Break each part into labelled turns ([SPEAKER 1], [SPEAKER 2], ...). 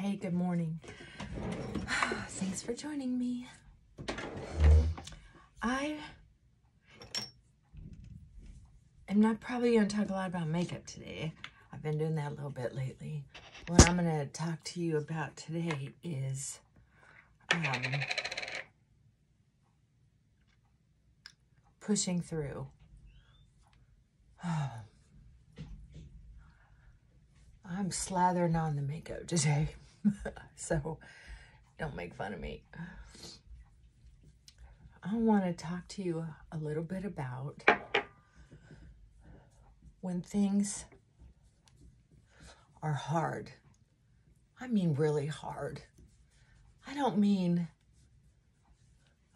[SPEAKER 1] Hey, good morning. Thanks for joining me. I am not probably going to talk a lot about makeup today. I've been doing that a little bit lately. What I'm going to talk to you about today is pushing through. I'm slathering on the makeup today, so don't make fun of me. I want to talk to you a little bit about when things are hard. I mean really hard. I don't mean,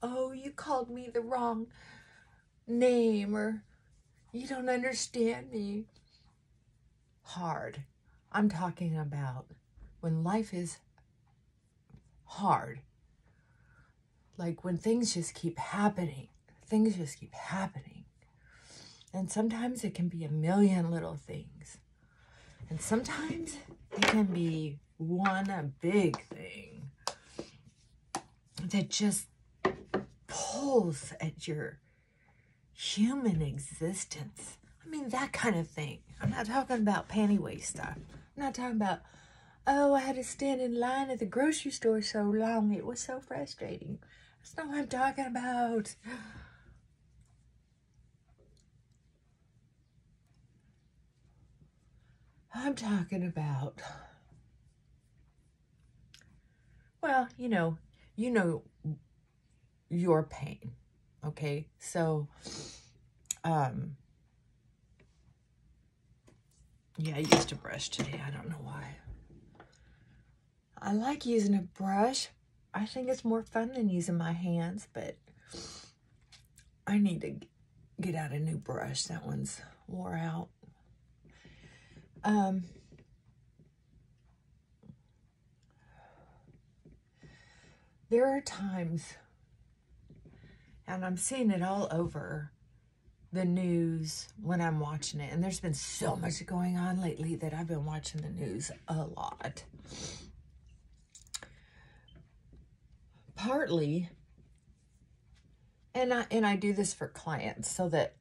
[SPEAKER 1] oh, you called me the wrong name or you don't understand me. Hard. I'm talking about when life is hard. Like when things just keep happening. Things just keep happening. And sometimes it can be a million little things. And sometimes it can be one big thing that just pulls at your human existence. I mean, that kind of thing. I'm not talking about panty waist stuff. I'm not talking about, oh, I had to stand in line at the grocery store so long. It was so frustrating. That's not what I'm talking about. I'm talking about, well, you know your pain, okay? So, yeah, I used a brush today. I don't know why. I like using a brush. I think it's more fun than using my hands, but I need to get out a new brush. That one's wore out. There are times, and I'm seeing it all over the news when I'm watching it, and there's been so much going on lately that I've been watching the news a lot. Partly, and I do this for clients so that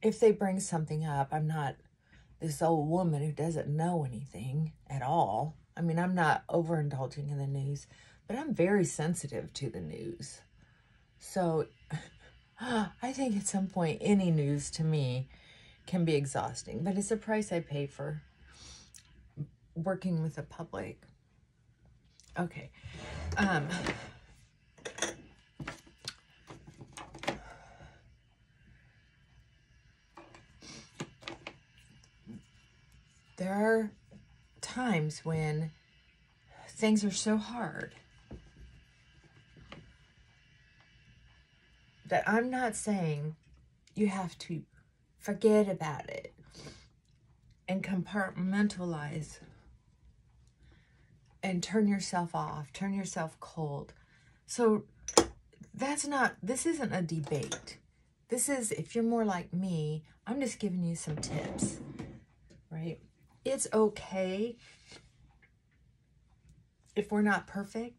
[SPEAKER 1] if they bring something up, I'm not this old woman who doesn't know anything at all. I mean, I'm not overindulging in the news, but I'm very sensitive to the news. So I think at some point, any news to me can be exhausting, but it's a price I pay for working with the public. Okay. There are times when things are so hard that I'm not saying you have to forget about it and compartmentalize and turn yourself off, turn yourself cold. So this isn't a debate. This is, if you're more like me, I'm just giving you some tips, right? It's okay if we're not perfect.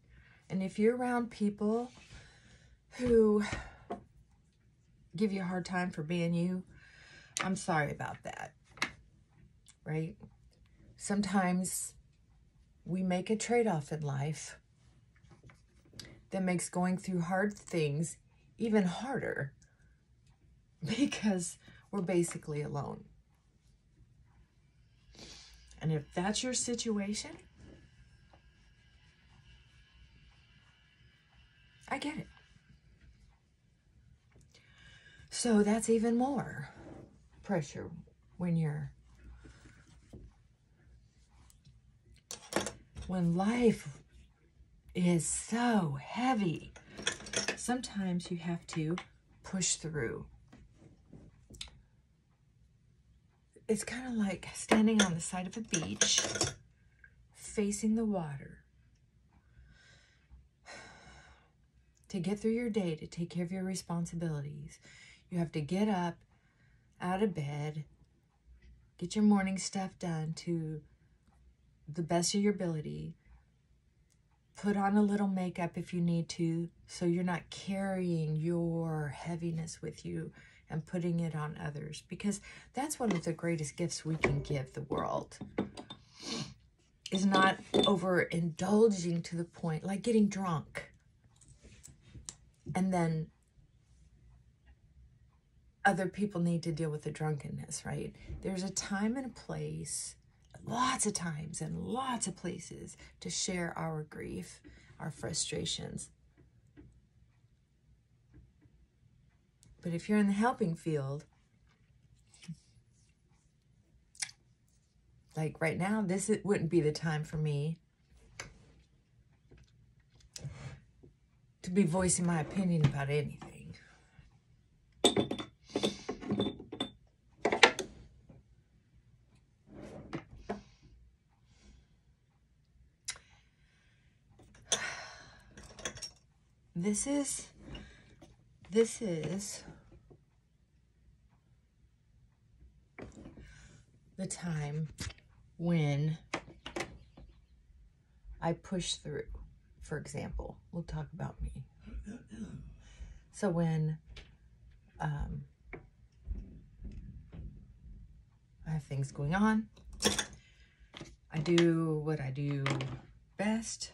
[SPEAKER 1] And if you're around people who give you a hard time for being you, I'm sorry about that, right? Sometimes we make a trade-off in life that makes going through hard things even harder because we're basically alone. And if that's your situation, I get it. So that's even more pressure when life is so heavy. Sometimes you have to push through. It's kind of like standing on the side of a beach, facing the water. To get through your day, to take care of your responsibilities, you have to get up out of bed, get your morning stuff done to the best of your ability, Put on a little makeup if you need to, so you're not carrying your heaviness with you and putting it on others, because that's one of the greatest gifts we can give the world, is not overindulging to the point, like getting drunk. And then other people need to deal with the drunkenness, right? There's a time and a place, lots of times and lots of places to share our grief, our frustrations. But if you're in the helping field, like right now, wouldn't be the time for me to be voicing my opinion about anything. This is the time when I push through. For example, we'll talk about me. So when I have things going on, I do what I do best.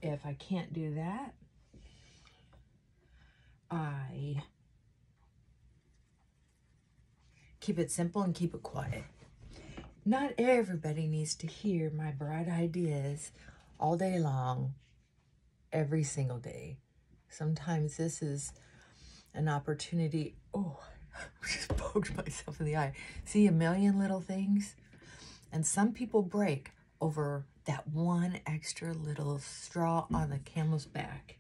[SPEAKER 1] If I can't do that, I keep it simple and keep it quiet. Not everybody needs to hear my bright ideas all day long, every single day. Sometimes this is an opportunity. Oh, I just poked myself in the eye. See, a million little things. And some people break over that one extra little straw on the camel's back.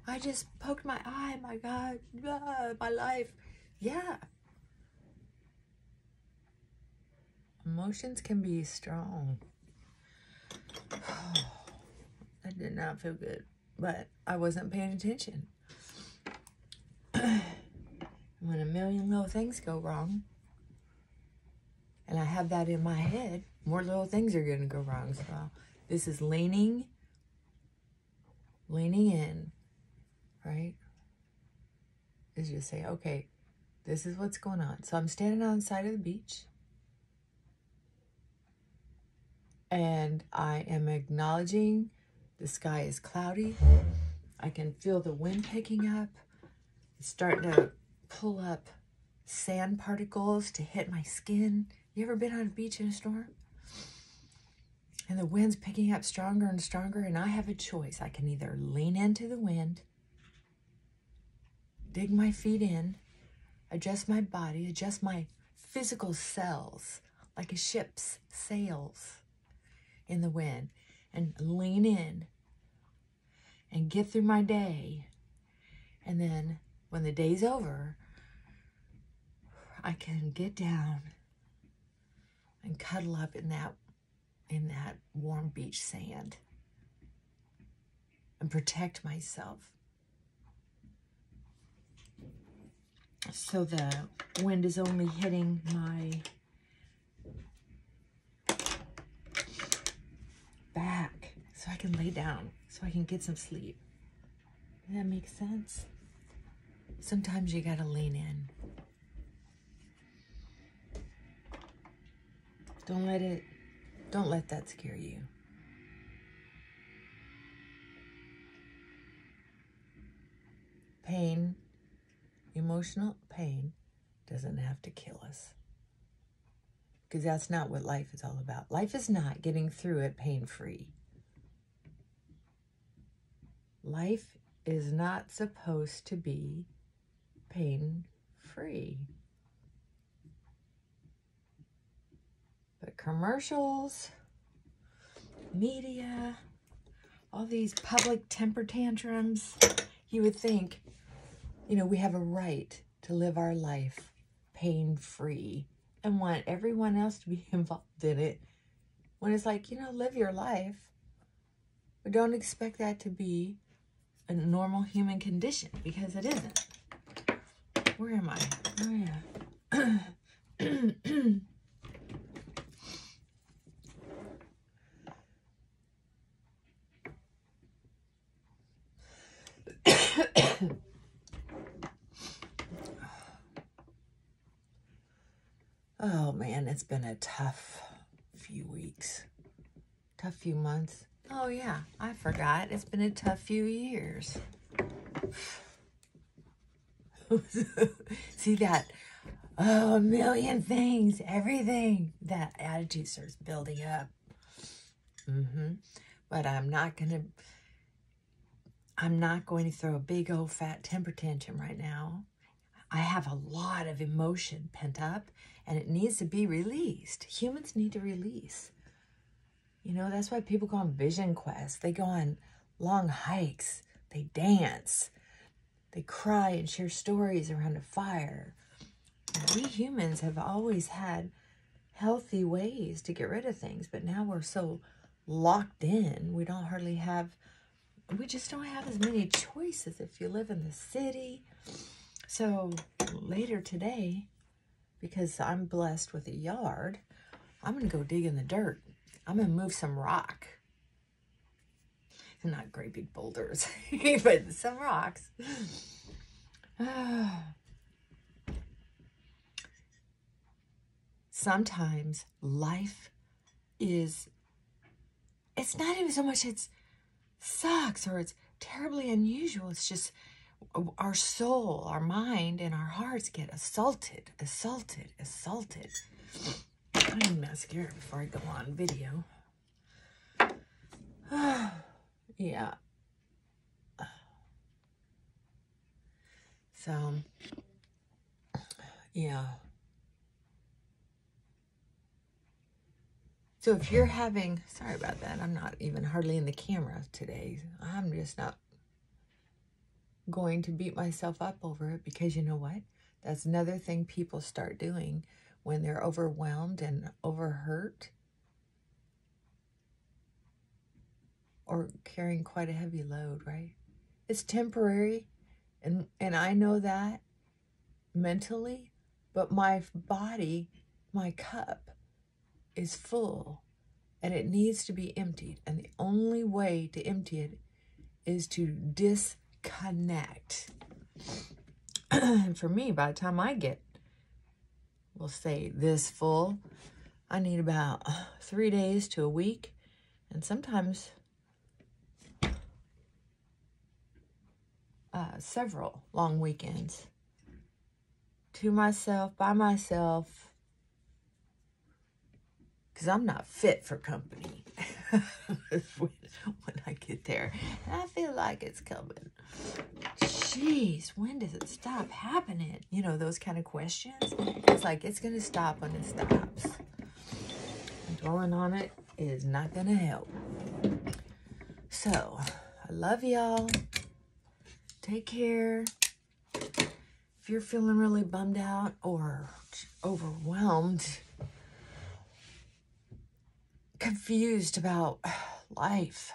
[SPEAKER 1] I just poked my eye, my God, my life. Yeah. Emotions can be strong. That did not feel good, but I wasn't paying attention. When a million little things go wrong, and I have that in my head, more little things are going to go wrong. So this is leaning in, right? Is just say, okay, this is what's going on. So I'm standing on the side of the beach, and I am acknowledging the sky is cloudy. I can feel the wind picking up. It's starting to pull up sand particles to hit my skin. You ever been on a beach in a storm? And the wind's picking up stronger and stronger, and I have a choice. I can either lean into the wind, dig my feet in, adjust my body, adjust my physical cells like a ship's sails in the wind, and lean in and get through my day. And then when the day's over, I can get down and cuddle up in that warm beach sand and protect myself. So the wind is only hitting my back, so I can lay down, so I can get some sleep. Does that make sense? Sometimes you gotta lean in. Don't let that scare you. Pain, emotional pain, doesn't have to kill us. Because that's not what life is all about. Life is not getting through it pain-free. Life is not supposed to be pain-free. But commercials, media, all these public temper tantrums, you would think, we have a right to live our life pain-free and want everyone else to be involved in it. When it's like, live your life, but don't expect that to be a normal human condition, because it isn't. Where am I? Oh, yeah. Oh man, it's been a tough few weeks. Tough few months. Oh yeah, I forgot. It's been a tough few years. See that? Oh, a million things, everything. That attitude starts building up. But I'm not going to throw a big old fat temper tantrum right now. I have a lot of emotion pent up, and it needs to be released. Humans need to release. You know, that's why people go on vision quests. They go on long hikes. They dance. They cry and share stories around a fire. We humans have always had healthy ways to get rid of things, but now we're so locked in. We just don't have as many choices if you live in the city. So later today, because I'm blessed with a yard, I'm going to go dig in the dirt. I'm going to move some rock. Not great big boulders, but some rocks. Sometimes life it's not even so much it sucks or it's terribly unusual. It's just our soul, our mind, and our hearts get assaulted. I need mascara before I go on video. Yeah. So, yeah. So if you're having, sorry about that, I'm not even hardly in the camera today. I'm just not going to beat myself up over it, because you know what? That's another thing people start doing when they're overwhelmed and overhurt or carrying quite a heavy load, right? It's temporary, and I know that mentally, but my body, my cup is full and it needs to be emptied, and the only way to empty it is to disconnect. And for me, by the time I get, we'll say, this full, I need about 3 days to a week, and sometimes several long weekends to myself, by myself, because I'm not fit for company when I get there. And I feel like it's coming. Jeez, when does it stop happening? You know, those kind of questions. It's like, it's going to stop when it stops. And dwelling on it is not going to help. So, I love y'all. Take care. If you're feeling really bummed out or overwhelmed, confused about life,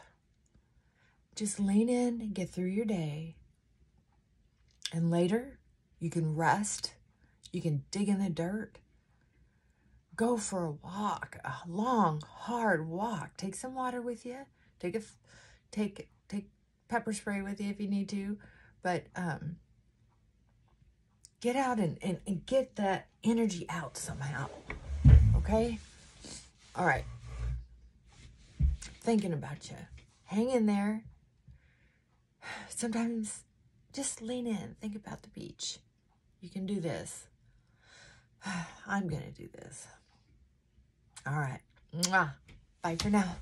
[SPEAKER 1] just lean in and get through your day. And later, you can rest. You can dig in the dirt. Go for a walk, a long, hard walk. Take some water with you. Take pepper spray with you if you need to. But get out and get that energy out somehow. Okay? All right. Thinking about you. Hang in there. Sometimes just lean in. Think about the beach. You can do this. I'm going to do this. All right. Mwah. Bye for now.